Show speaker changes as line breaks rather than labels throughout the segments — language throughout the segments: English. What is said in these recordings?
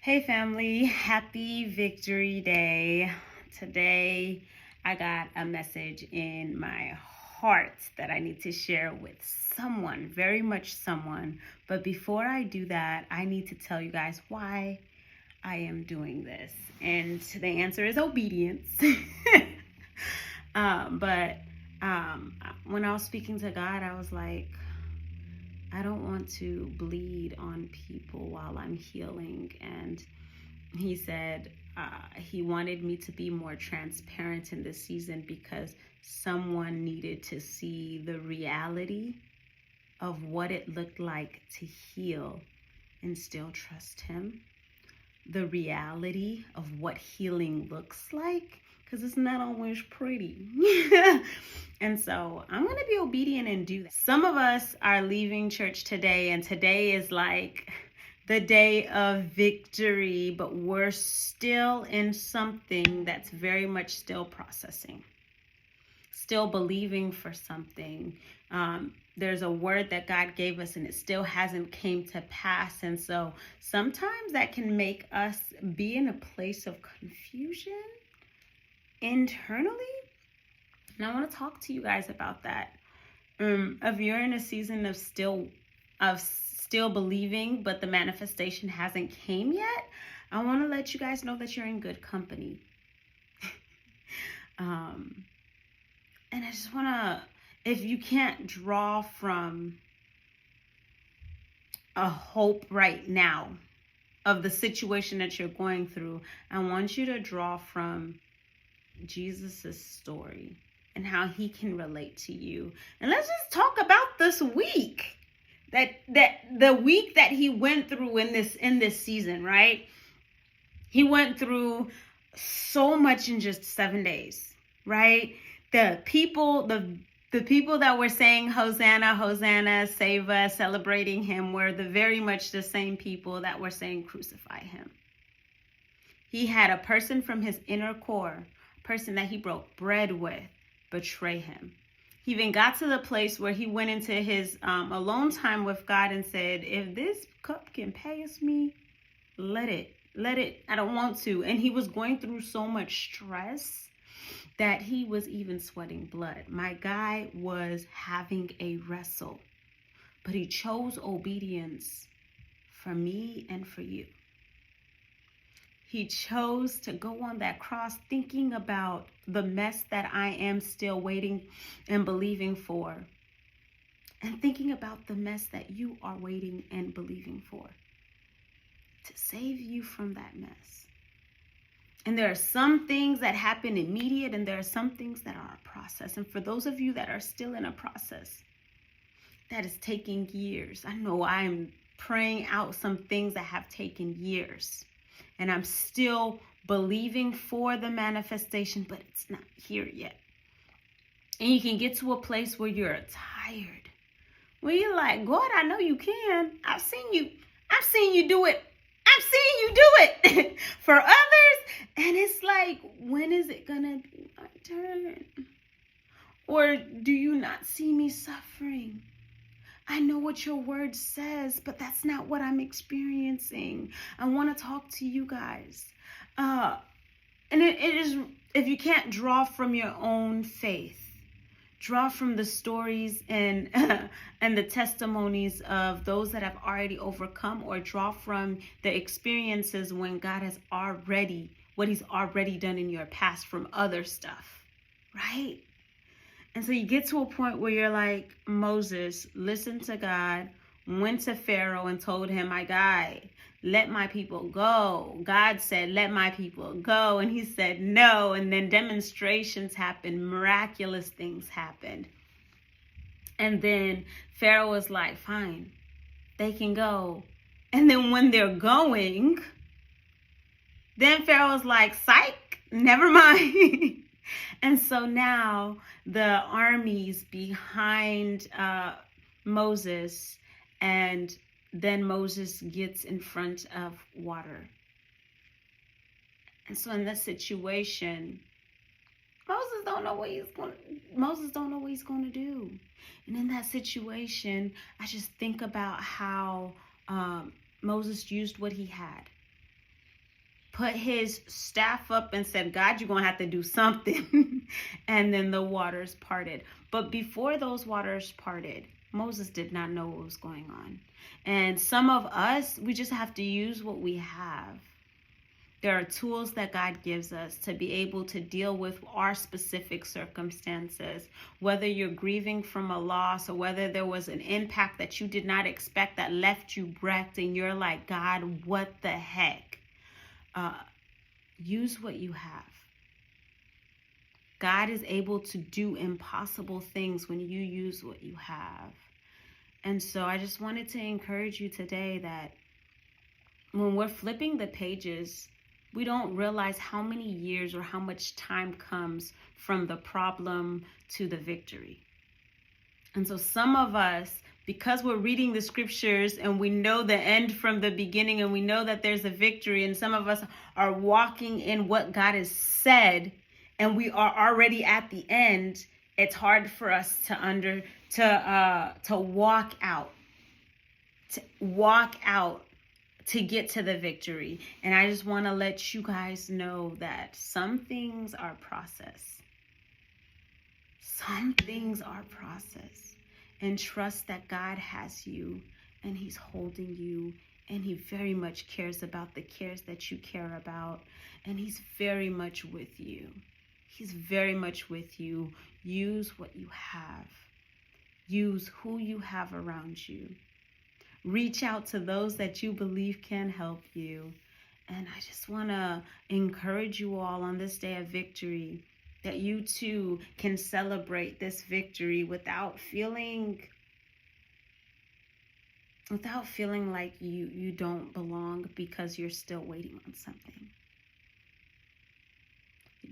Hey family, happy Victory Day. Today I got a message in my heart that I need to share with someone, very much someone. But before I do that, I need to tell you guys why I am doing this. And the answer is obedience. but when I was speaking to God, I was like, I don't want to bleed on people while I'm healing. And he said he wanted me to be more transparent in this season because someone needed to see the reality of what it looked like to heal and still trust him. The reality of what healing looks like, because it's not always pretty. And so I'm going to be obedient and do that. Some of us are leaving church today, and today is like the day of victory, but we're still in something that's very much still processing, still believing for something. There's a word that God gave us and it still hasn't came to pass. And so sometimes that can make us be in a place of confusion internally. And I want to talk to you guys about that. If you're in a season of still believing, but the manifestation hasn't came yet, I want to let you guys know that you're in good company. And I just want to, if you can't draw from a hope right now of the situation that you're going through, I want you to draw from Jesus's story and how he can relate to you. And let's just talk about this week. That the week that he went through in this season, right? He went through so much in just 7 days, right? The people that were saying Hosanna, Hosanna, save us, celebrating him, were very much the same people that were saying crucify him. He had a person from his inner core, a person that he broke bread with, betray him. He even got to the place where he went into his alone time with God and said, if this cup can pass me, let it. I don't want to. And he was going through so much stress that he was even sweating blood. My guy was having a wrestle, but he chose obedience for me and for you. He chose to go on that cross thinking about the mess that I am still waiting and believing for. And thinking about the mess that you are waiting and believing for. To save you from that mess. And there are some things that happen immediate and there are some things that are a process. And for those of you that are still in a process that is taking years, I know I'm praying out some things that have taken years. And I'm still believing for the manifestation, but it's not here yet. And you can get to a place where you're tired. Where you're like, God, I know you can. I've seen you do it. I've seen you do it for others. And it's like, when is it going to be my turn? Or do you not see me suffering? I know what your word says, but that's not what I'm experiencing. I want to talk to you guys. And it is, if you can't draw from your own faith, draw from the stories and the testimonies of those that have already overcome, or draw from the experiences when God has what he's already done in your past from other stuff, right? And so you get to a point where you're like Moses, listened to God, went to Pharaoh and told him, my guy, let my people go. God said, let my people go. And he said, no. And then demonstrations happened. Miraculous things happened. And then Pharaoh was like, fine, they can go. And then when they're going, then Pharaoh was like, psych, never mind. And so now the armies behind Moses, and then Moses gets in front of water. And so in this situation, Moses don't know what he's going to do. And in that situation, I just think about how Moses used what he had. put his staff up and said, God, you're going to have to do something. And then the waters parted. But before those waters parted, Moses did not know what was going on. And some of us, we just have to use what we have. There are tools that God gives us to be able to deal with our specific circumstances, whether you're grieving from a loss or whether there was an impact that you did not expect that left you wrecked and you're like, God, what the heck? Use what you have. God is able to do impossible things when you use what you have. And so I just wanted to encourage you today that when we're flipping the pages, we don't realize how many years or how much time comes from the problem to the victory. And so some of us, because we're reading the scriptures and we know the end from the beginning and we know that there's a victory, and some of us are walking in what God has said and we are already at the end, it's hard for us to walk out to get to the victory. And I just want to let you guys know that some things are process. Some things are process. And trust that God has you and he's holding you, and he very much cares about the cares that you care about, and he's very much with you. He's very much with you. Use what you have. Use who you have around you. Reach out to those that you believe can help you. And I just want to encourage you all on this day of victory that you too can celebrate this victory without feeling like you don't belong because you're still waiting on something.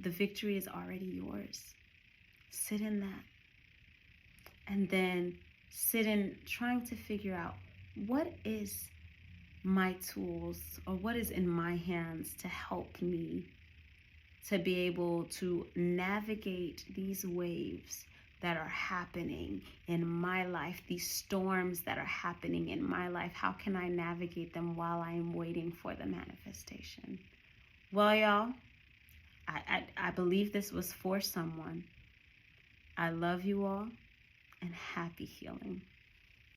The victory is already yours. Sit in that. And then sit in trying to figure out, what is my tools or what is in my hands to help me to be able to navigate these waves that are happening in my life, these storms that are happening in my life? How can I navigate them while I am waiting for the manifestation? Well, y'all, I believe this was for someone. I love you all, and happy healing.